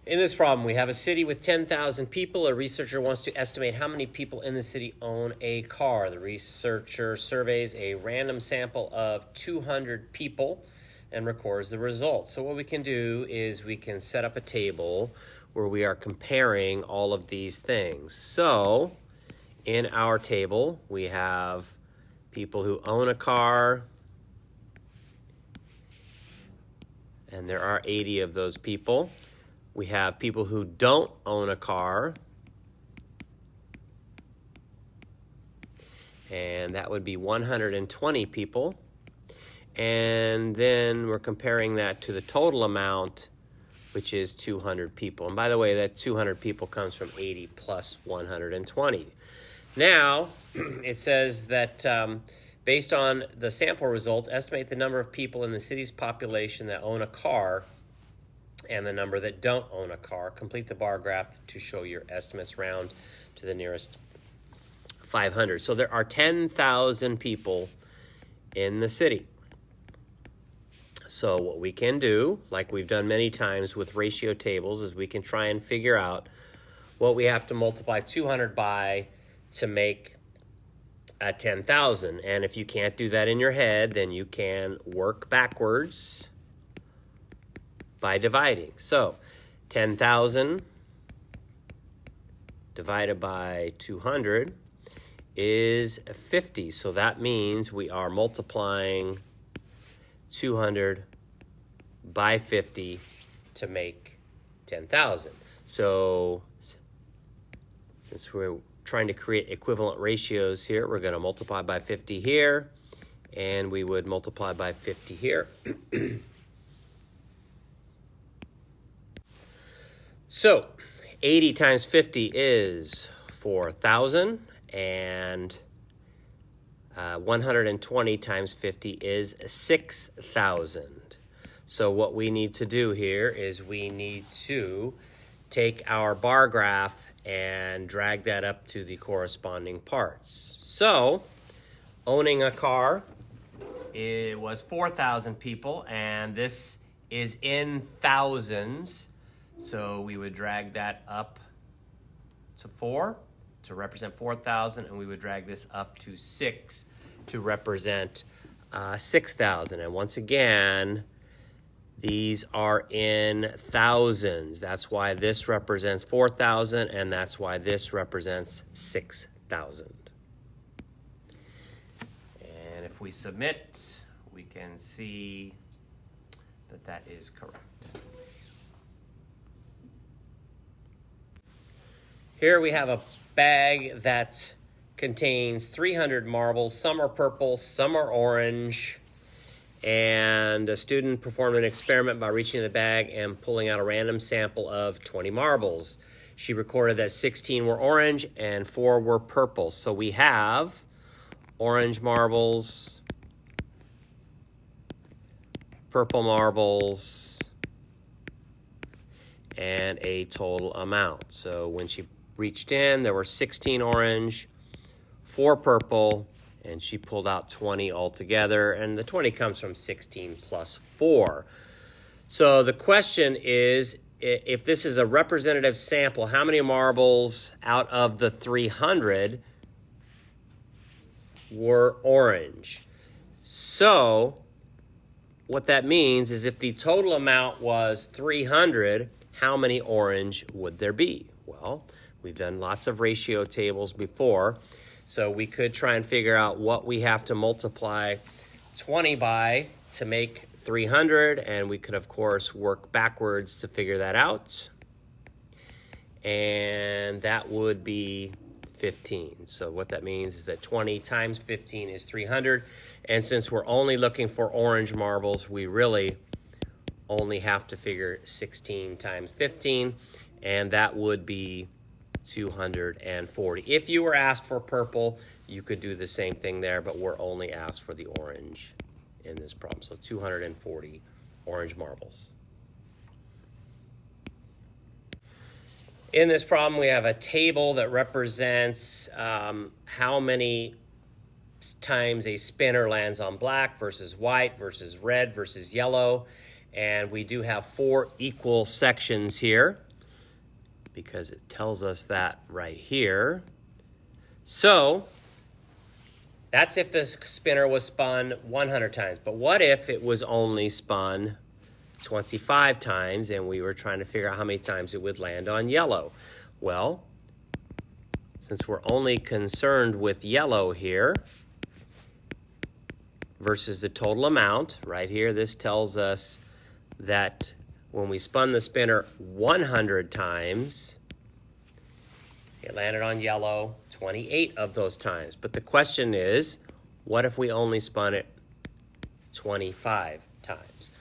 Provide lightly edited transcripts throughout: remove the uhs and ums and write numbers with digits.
In this problem, we have a city with 10,000 people. A researcher wants to estimate how many people in the city own a car. The researcher surveys a random sample of 200 people and records the results. So what we can do is we can set up a table where we are comparing all of these things. So in our table, we have people who own a car, and there are 80 of those people. We have people who don't own a car, and that would be 120 people. And then we're comparing that to the total amount, which is 200 people. And by the way, that 200 people comes from 80 plus 120. Now, it says that based on the sample results, estimate the number of people in the city's population that own a car and the number that don't own a car. Complete the bar graph to show your estimates, round to the nearest 500. So there are 10,000 people in the city. So what we can do, like we've done many times with ratio tables, is we can try and figure out what we have to multiply 200 by to make 10,000. And if you can't do that in your head, then you can work backwards by dividing. So 10,000 divided by 200 is 50. So that means we are multiplying 200 by 50 to make 10,000. So since we're trying to create equivalent ratios here, we're going to multiply by 50 here, and we would multiply by 50 here. So 80 times 50 is 4,000, and 120 times 50 is 6,000. So what we need to do here is we need to take our bar graph and drag that up to the corresponding parts. So owning a car, it was 4,000 people, and this is in thousands. So we would drag that up to 4 to represent 4,000, and we would drag this up to 6 to represent 6,000. And once again, these are in thousands. That's why this represents 4,000, and that's why this represents 6,000. And if we submit, we can see that that is correct. Here we have a bag that contains 300 marbles. Some are purple, some are orange. And a student performed an experiment by reaching the bag and pulling out a random sample of 20 marbles. She recorded that 16 were orange and 4 were purple. So we have orange marbles, purple marbles, and a total amount. So when she reached in, there were 16 orange, 4 purple, and she pulled out 20 altogether, and the 20 comes from 16 plus 4. So the question is, if this is a representative sample, how many marbles out of the 300 were orange? So what that means is if the total amount was 300, how many orange would there be? Well, we've done lots of ratio tables before, so we could try and figure out what we have to multiply 20 by to make 300, and we could, of course, work backwards to figure that out. And that would be 15. So what that means is that 20 times 15 is 300, and since we're only looking for orange marbles, we really only have to figure 16 times 15, and that would be 240. If you were asked for purple, you could do the same thing there, but we're only asked for the orange in this problem. So 240 orange marbles. In this problem, we have a table that represents how many times a spinner lands on black versus white versus red versus yellow. And we do have 4 equal sections here. because it tells us that right here. So that's if the spinner was spun 100 times. But what if it was only spun 25 times and we were trying to figure out how many times it would land on yellow? Well, since we're only concerned with yellow here versus the total amount, right here, this tells us that when we spun the spinner 100 times, it landed on yellow 28 of those times. But the question is, what if we only spun it 25 times?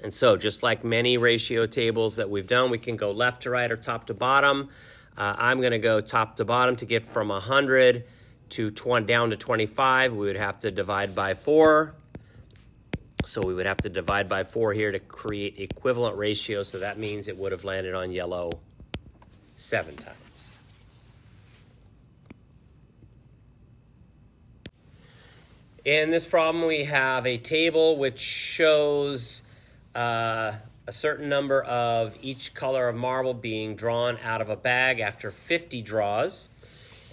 And so just like many ratio tables that we've done, we can go left to right or top to bottom. I'm going to go top to bottom. To get from 100 to down to 25, we would have to divide by 4. So we would have to divide by 4 here to create equivalent ratios. So that means it would have landed on yellow 7 times. In this problem, we have a table which shows a certain number of each color of marble being drawn out of a bag after 50 draws.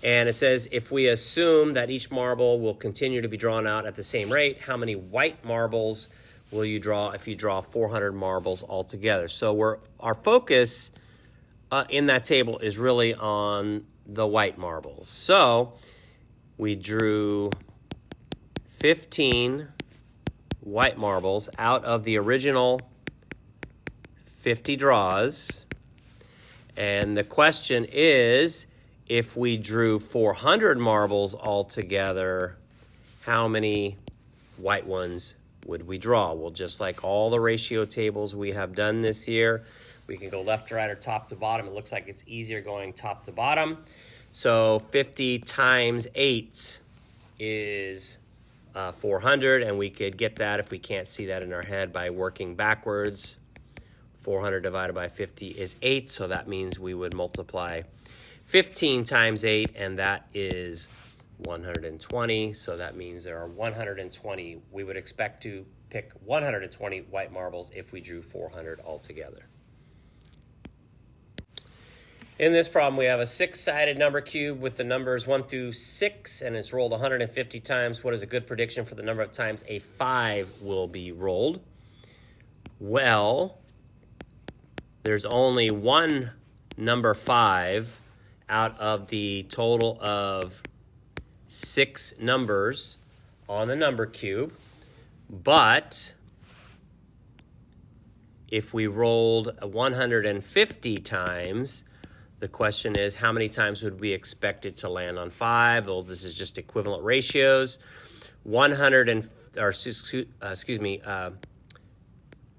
And it says, if we assume that each marble will continue to be drawn out at the same rate, how many white marbles will you draw if you draw 400 marbles altogether? So our focus in that table is really on the white marbles. So we drew 15 white marbles out of the original 50 draws. And the question is, if we drew 400 marbles altogether, how many white ones would we draw? Well, just like all the ratio tables we have done this year, we can go left to right or top to bottom. It looks like it's easier going top to bottom. So 50 times 8 is 400, and we could get that if we can't see that in our head by working backwards. 400 divided by 50 is 8, so that means we would multiply 15 times 8, and that is 120. So that means there are 120. We would expect to pick 120 white marbles if we drew 400 altogether. In this problem, we have a 6-sided number cube with the numbers 1 through 6, and it's rolled 150 times. What is a good prediction for the number of times a 5 will be rolled? Well, there's only one number 5 out of the total of 6 numbers on the number cube. But if we rolled 150 times, the question is, how many times would we expect it to land on 5? Well, this is just equivalent ratios.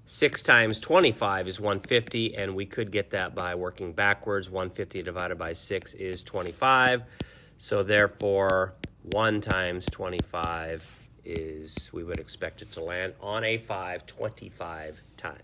6 times 25 is 150, and we could get that by working backwards. 150 divided by 6 is 25. So therefore, 1 times 25 is, we would expect it to land on a 5 25 times.